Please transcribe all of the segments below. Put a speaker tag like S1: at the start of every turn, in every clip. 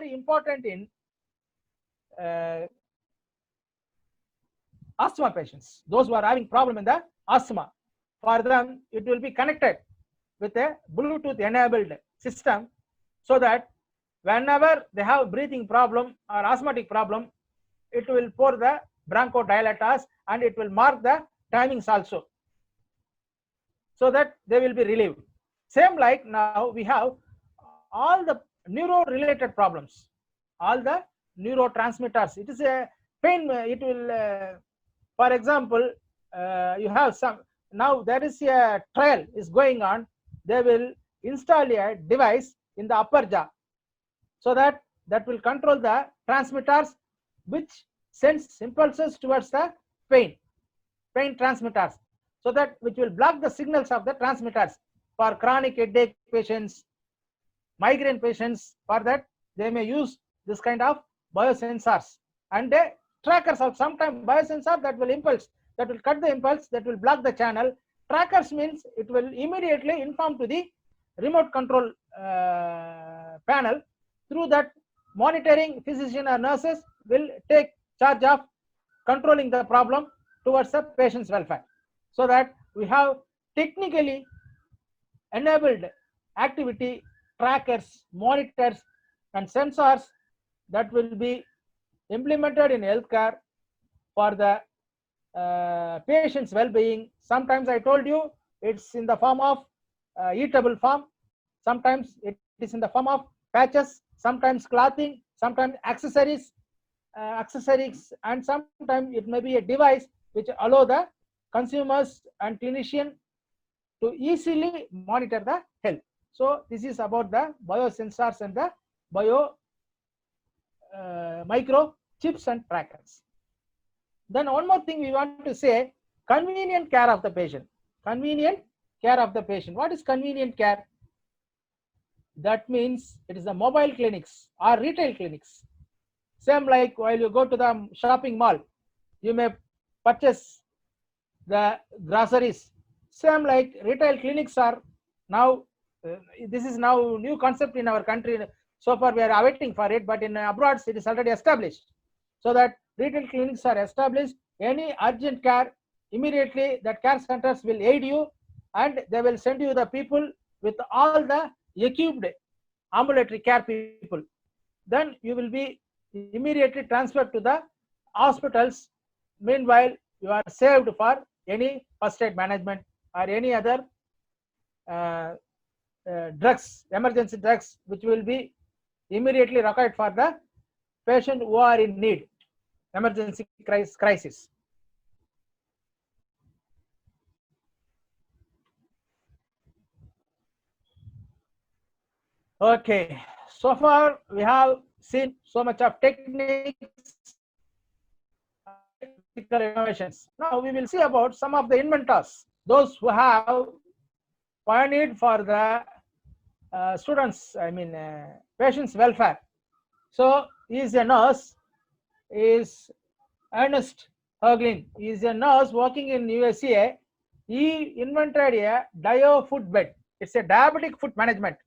S1: very important in asthma patients, those who are having problem in the asthma. For them, it will be connected with a Bluetooth enabled system, so that whenever they have breathing problem or asthmatic problem, it will pour the bronchodilators and it will mark the timings also, so that they will be relieved. Same like now we have all the neuro related problems, all the neurotransmitters. It is a pain. It will, for example, you have some, now there is a trial is going on. They will install a device in the upper jaw, so that will control the transmitters which sends impulses towards the pain transmitters, so that which will block the signals of the transmitters. For chronic headache patients, migraine patients, for that they may use this kind of biosensors and trackers of sometimes biosensor that will impulse, that will cut the impulse, that will block the channel. Trackers means it will immediately inform to the remote control panel. Through that, monitoring physician or nurses will take charge of controlling the problem towards the patient's welfare. So that we have technically enabled activity trackers, monitors and sensors that will be implemented in healthcare for the patient's well-being. Sometimes I told you it's in the form of eatable form, sometimes it is in the form of patches, sometimes clothing, sometimes accessories, and sometimes it may be a device which allow the consumers and clinician to easily monitor the health. So this is about the biosensors and the bio micro chips and trackers. Then one more thing we want to say, convenient care of the patient. Convenient care of the patient. What is convenient care? That means it is the mobile clinics or retail clinics. Same like while you go to the shopping mall, you may purchase the groceries. Same like retail clinics are now, this is now new concept in our country. So far we are awaiting for it, but in abroad it is already established. So that retail clinics are established. Any urgent care, immediately that care centers will aid you, and they will send you the people with all the equipped ambulatory care people. Then you will be immediately transferred to the hospitals. Meanwhile, you are saved for any first aid management or any other drugs, emergency drugs, which will be immediately required for the patient who are in need, emergency crisis. Okay, so far we have seen so much of techniques, technical innovations. Now we will see about some of the inventors, those who have pioneered for the students, patients' welfare. So he is a nurse, is Ernest Haglin. He is a nurse working in USA. He invented a Dio foot bed. It's a diabetic foot management.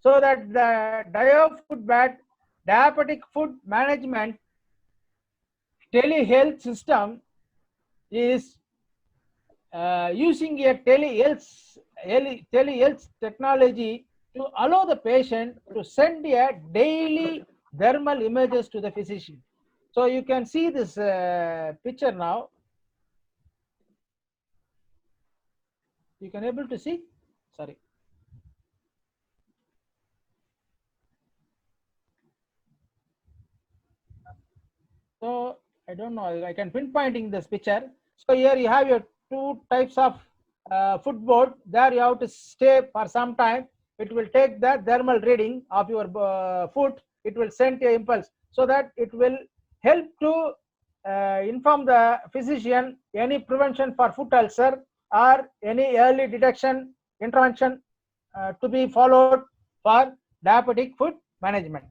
S1: So that the Dio foot bed, diabetic foot management telehealth system is using a telehealth technology to allow the patient to send a daily thermal images to the physician. So you can see this picture now. You can able to see. Sorry. So I don't know. I can pinpointing this picture. So here you have your two types of footboard. There you have to stay for some time. It will take the thermal reading of your foot. It will send a impulse, so that it will help to inform the physician any prevention for foot ulcer or any early detection intervention to be followed for diabetic foot management.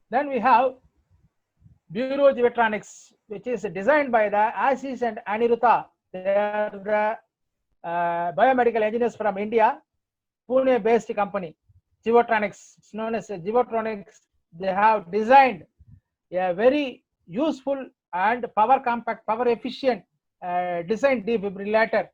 S1: Then we have Bureau Geotronics, which is designed by the Ashish and Aniruddha. They are the biomedical engineers from India, Pune-based company. Geotronics, it's known as Geotronics. They have designed a very useful and power compact, power efficient design defibrillator.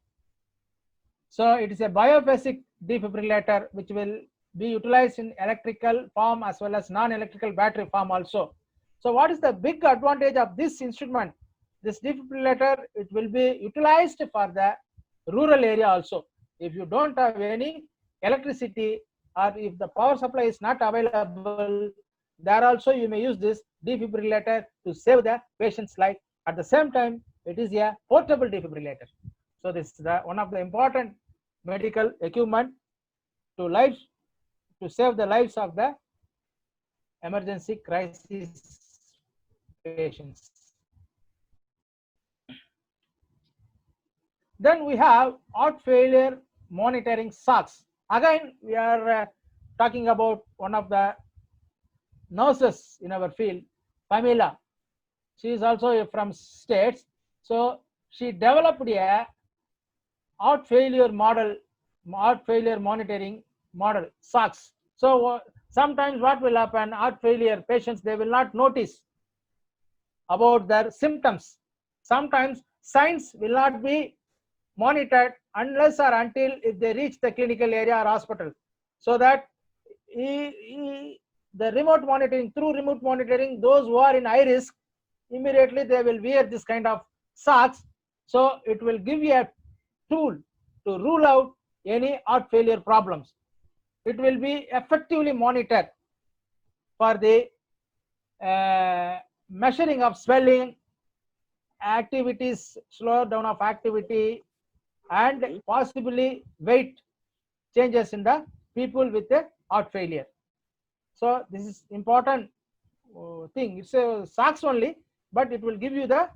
S1: So it is a biophasic defibrillator which will be utilized in electrical form as well as non-electrical battery form also. So what is the big advantage of this instrument? This defibrillator, it will be utilized for the rural area also. If you don't have any electricity or if the power supply is not available, there also you may use this defibrillator to save the patient's life. At the same time, it is a portable defibrillator. So this is one of the important medical equipment to save the lives of the emergency crisis patients. Then we have heart failure monitoring socks. Again, we are talking about one of the nurses in our field, Pamela. She is also from States. So she developed a heart failure monitoring model, socks. So sometimes what will happen, heart failure patients, they will not notice about their symptoms. Sometimes signs will not be monitored unless or until if they reach the clinical area or hospital. So that through remote monitoring, those who are in high risk, immediately they will wear this kind of socks. So it will give you a tool to rule out any heart failure problems. It will be effectively monitored for the measuring of swelling, activities, slow down of activity, and possibly weight changes in the people with the heart failure. So this is important thing. It's a socks only, but it will give you the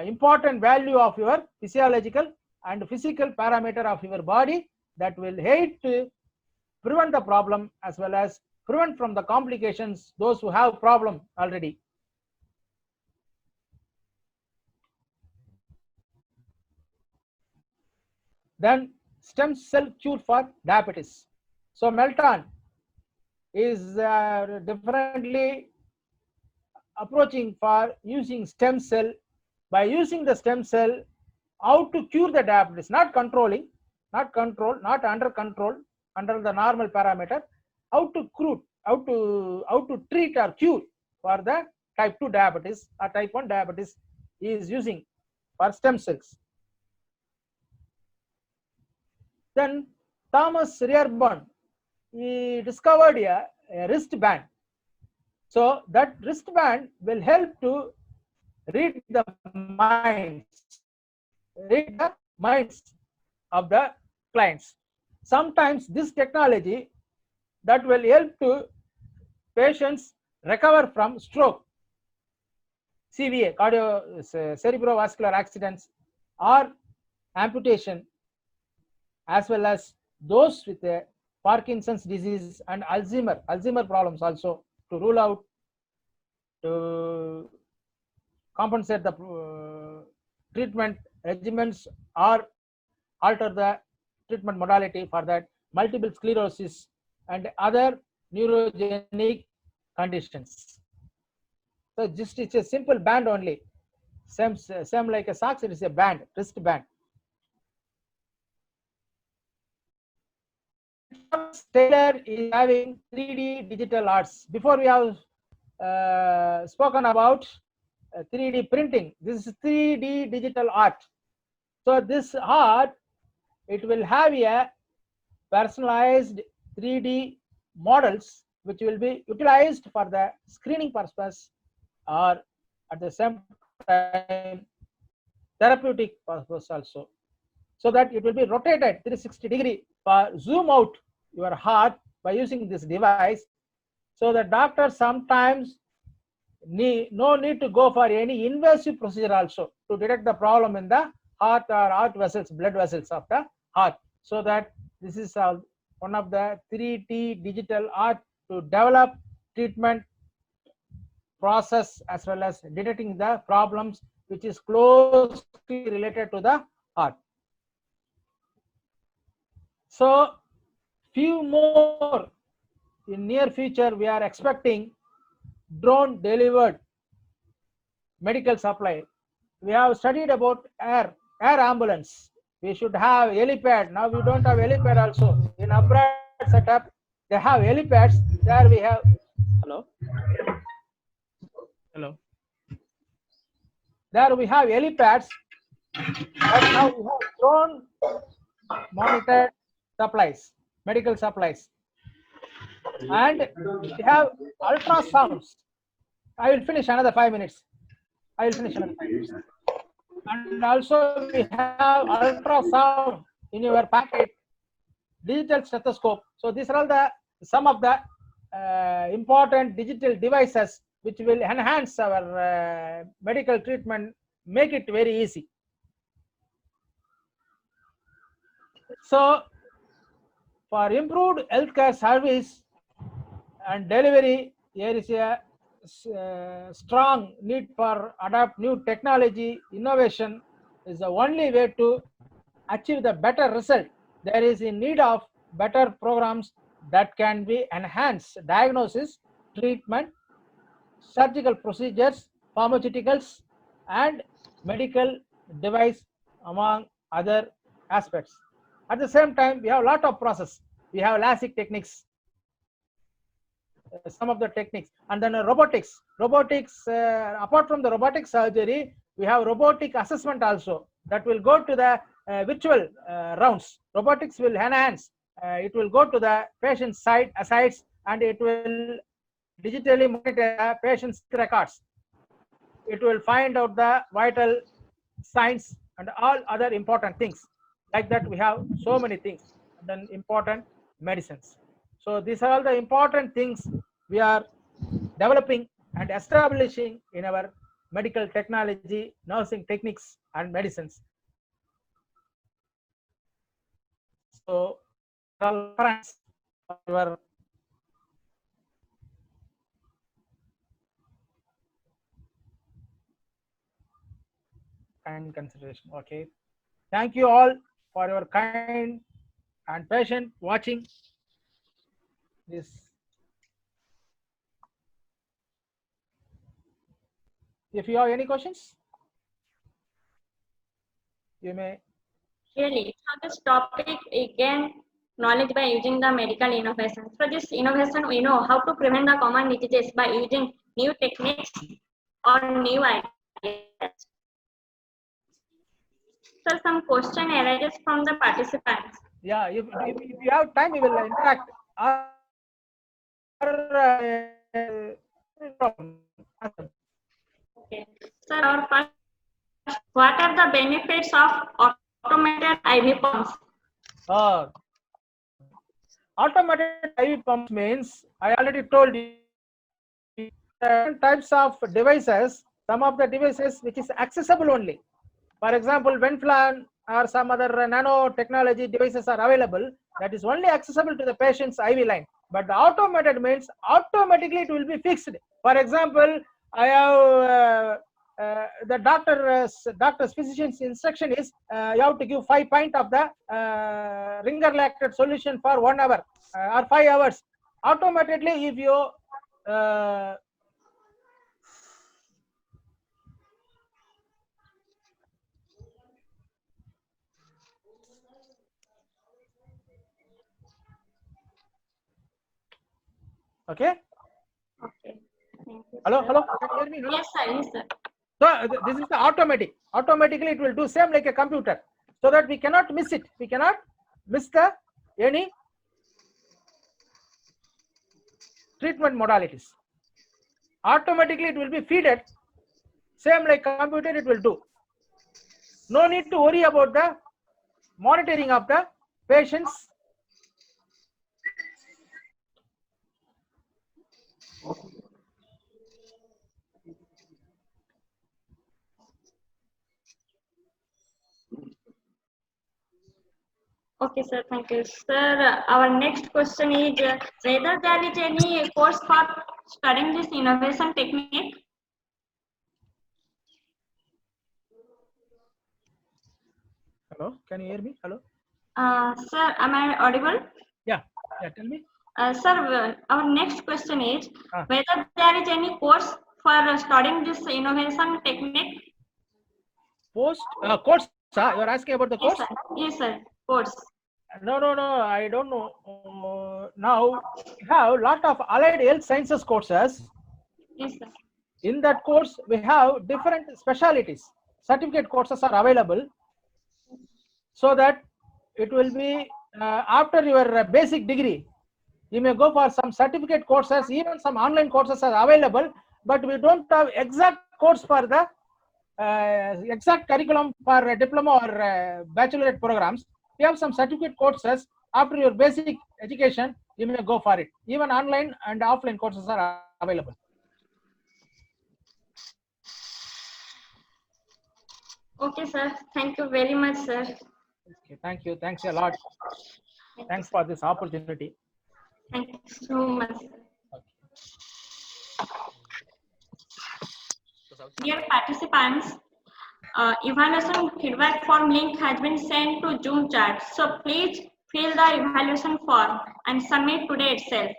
S1: important value of your physiological and physical parameter of your body that will aid to prevent the problem as well as prevent from the complications those who have problem already. Then stem cell cure for diabetes. So Melton is differently approaching for using stem cell. By using the stem cell, how to cure the diabetes, not controlling, not under control, under the normal parameter, how to treat or cure for the type 2 diabetes or type 1 diabetes is using for stem cells. Then Thomas Rearburn, he discovered a wristband. So that wristband will help to read the minds of the clients. Sometimes this technology that will help to patients recover from stroke, CVA, cerebrovascular accidents, or amputation, as well as those with Parkinson's disease and Alzheimer problems also, to rule out, to compensate the treatment regimens or alter the treatment modality for that, multiple sclerosis and other neurogenic conditions. So just it's a simple band only, same like a socks, it is a band, wristband. Taylor is having 3D digital arts. Before we have spoken about 3D printing. This is 3D digital art. So this art, it will have a personalized 3D models which will be utilized for the screening purpose or at the same time therapeutic purpose also. So that it will be rotated 360-degree for zoom out your heart by using this device. So the doctor sometimes no need to go for any invasive procedure also to detect the problem in the heart or heart vessels, blood vessels of the heart. So that this is one of the 3D digital art to develop treatment process as well as detecting the problems which is closely related to the heart. So few more in near future we are expecting drone delivered medical supply. We have studied about air ambulance. We should have helipad. Now we don't have helipad also. In abroad setup, they have helipads. There we have. Hello. Hello. There we have helipads. But now we have drone monitored supplies, medical supplies, and we have ultrasounds. I will finish another 5 minutes. And also we have ultrasound in your packet, digital stethoscope. So these are all the some of the important digital devices which will enhance our medical treatment, make it very easy. So for improved healthcare service and delivery, there is a strong need for adopt new technology. Innovation is the only way to achieve the better result. There is a need of better programs that can be enhanced diagnosis, treatment, surgical procedures, pharmaceuticals, and medical device, among other aspects. At the same time, we have a lot of process. We have LASIK techniques, some of the techniques, and then robotics. Apart from the robotic surgery, we have robotic assessment also that will go to the virtual rounds. Robotics will enhance. It will go to the patient's sites, and it will digitally monitor the patient's records. It will find out the vital signs and all other important things. Like that, we have so many things, and then important medicines. So these are all the important things we are developing and establishing in our medical technology, nursing techniques, and medicines. So, friends, your kind consideration. Okay, thank you all for your kind and patient watching this. If you have any questions, you may.
S2: Really, so this topic again, knowledge by using the medical innovation. For this innovation, we know how to prevent the common diseases by using new techniques or new ideas. So some question arises from the participants.
S1: Yeah, if you have time, we will interact.
S2: Okay. Sir, our first, what are the benefits of automated IV pumps?
S1: Automated IV pumps means, I already told you, different types of devices. Some of the devices which is accessible only. For example, Venflan or some other nanotechnology devices are available that is only accessible to the patient's IV line. But the automated means automatically it will be fixed. For example, I have the doctor's physician's instruction is you have to give 5 pints of the ringer lactate solution for 1 hour or 5 hours. Automatically, if you okay.
S2: Okay. Thank you,
S1: Hello,
S2: sir.
S1: hello. Can you hear me? Hello?
S2: Yes, sir. Yes, sir.
S1: So this is the automatic. Automatically, it will do same like a computer, so that we cannot miss it. We cannot miss the any treatment modalities. Automatically, it will be feeded. Same like computer, it will do. No need to worry about the monitoring of the patients.
S2: Okay, sir. Thank you, sir. Our next question is whether there is any course for studying this innovation technique.
S1: Hello, can you hear me? Hello.
S2: Sir, am I audible?
S1: Yeah. Tell me.
S2: Sir, our next question is
S1: Ah.
S2: whether there is any course for studying this innovation technique?
S1: Course. You are asking about the
S2: Yes,
S1: course?
S2: sir. Yes, sir. Course.
S1: No. I don't know. Now we have lot of allied health sciences courses.
S2: Yes, sir.
S1: In that course, we have different specialities. Certificate courses are available, so that it will be after your basic degree. You may go for some certificate courses. Even some online courses are available, but we don't have exact course for the exact curriculum for diploma or bachelorate programs. We have some certificate courses. After your basic education, you may go for it. Even online and offline courses are available.
S2: Okay, sir. Thank you very much, sir.
S1: Okay, thank you. Thanks a lot. Thanks for this opportunity.
S2: Thank you so much, sir. Dear participants, evaluation feedback form link has been sent to Zoom chat. So please fill the evaluation form and submit today itself.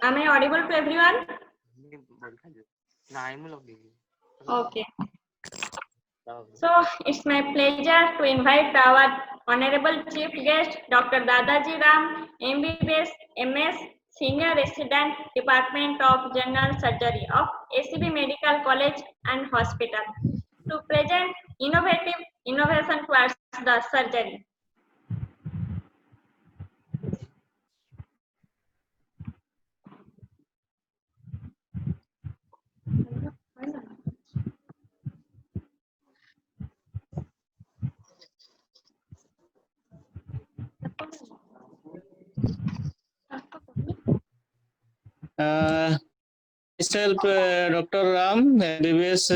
S2: Am I audible to everyone? Okay. So it's my pleasure to invite our Honorable Chief Guest, Dr. Dadaji Ram, MBBS, MS, Senior Resident, Department of General Surgery of ACB Medical College and Hospital, to present innovative innovation towards the surgery.
S3: Myself, Dr. Ram, MBBS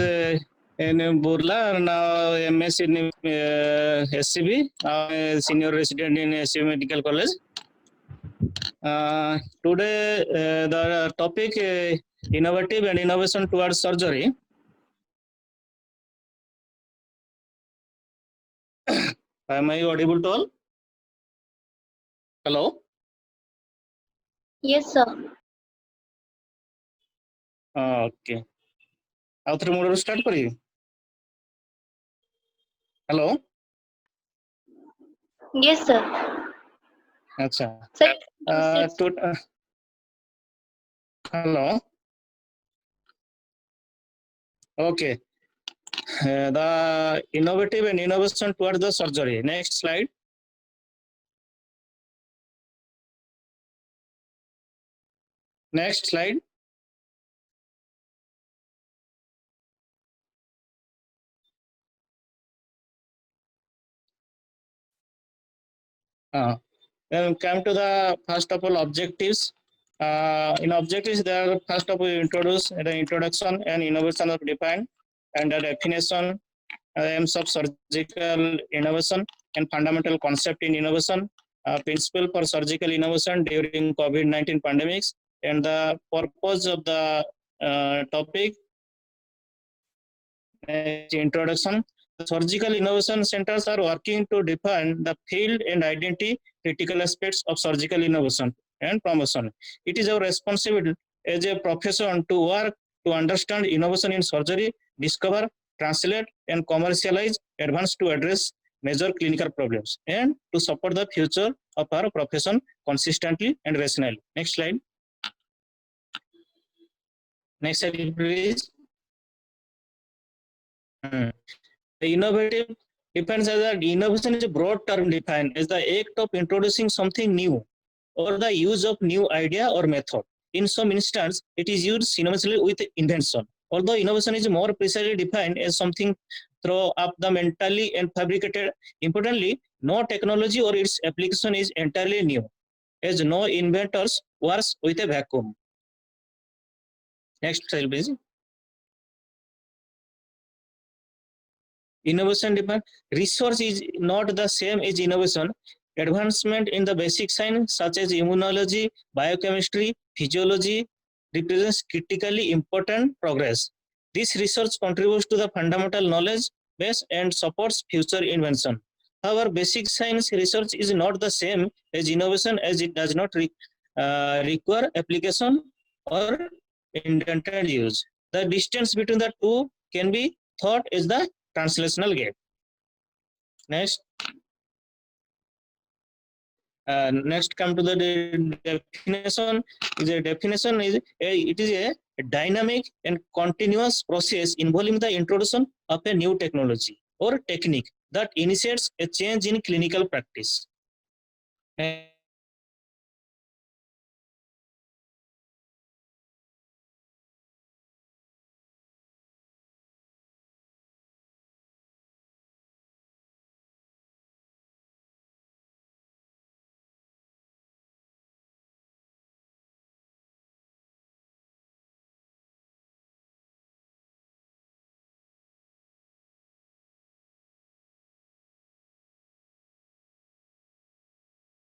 S3: in Burla, now MS in SCB, senior resident in SCB Medical College. Today, the topic innovative and innovation towards surgery. Am I audible to all? Hello?
S2: Yes, sir.
S3: Okay. How through model start for you? Hello?
S2: Yes, sir.
S3: Acha.
S2: Sir,
S3: Hello? Okay. The innovative and innovation towards the surgery. Next slide. Next slide. Then come to the first of all objectives. In objectives, there are first of all introduce the introduction and innovation of defined and the definition, aims of surgical innovation and fundamental concept in innovation, principle for surgical innovation during COVID-19 pandemics, and the purpose of the topic. Introduction. The surgical innovation centers are working to define the field and identity critical aspects of surgical innovation and promotion. It is our responsibility as a profession to work to understand innovation in surgery, discover, translate, and commercialize advanced to address major clinical problems and to support the future of our profession consistently and rationally. Next slide. Next slide, please. The innovative depends as the innovation is a broad term defined as the act of introducing something new or the use of new idea or method. In some instances, it is used synonymously with invention. Although innovation is more precisely defined as something thrown up the mentally and fabricated, importantly, no technology or its application is entirely new, as no inventors works with a vacuum. Next slide, please. Innovation depend research is not the same as innovation. Advancement in the basic science such as immunology, biochemistry, physiology represents critically important progress. This research contributes to the fundamental knowledge base and supports future invention. However, basic science research is not the same as innovation, as it does not require application or intended use. The distance between the two can be thought as the translational gap. Next. Next, come to the definition. It is a dynamic and continuous process involving the introduction of a new technology or technique that initiates a change in clinical practice.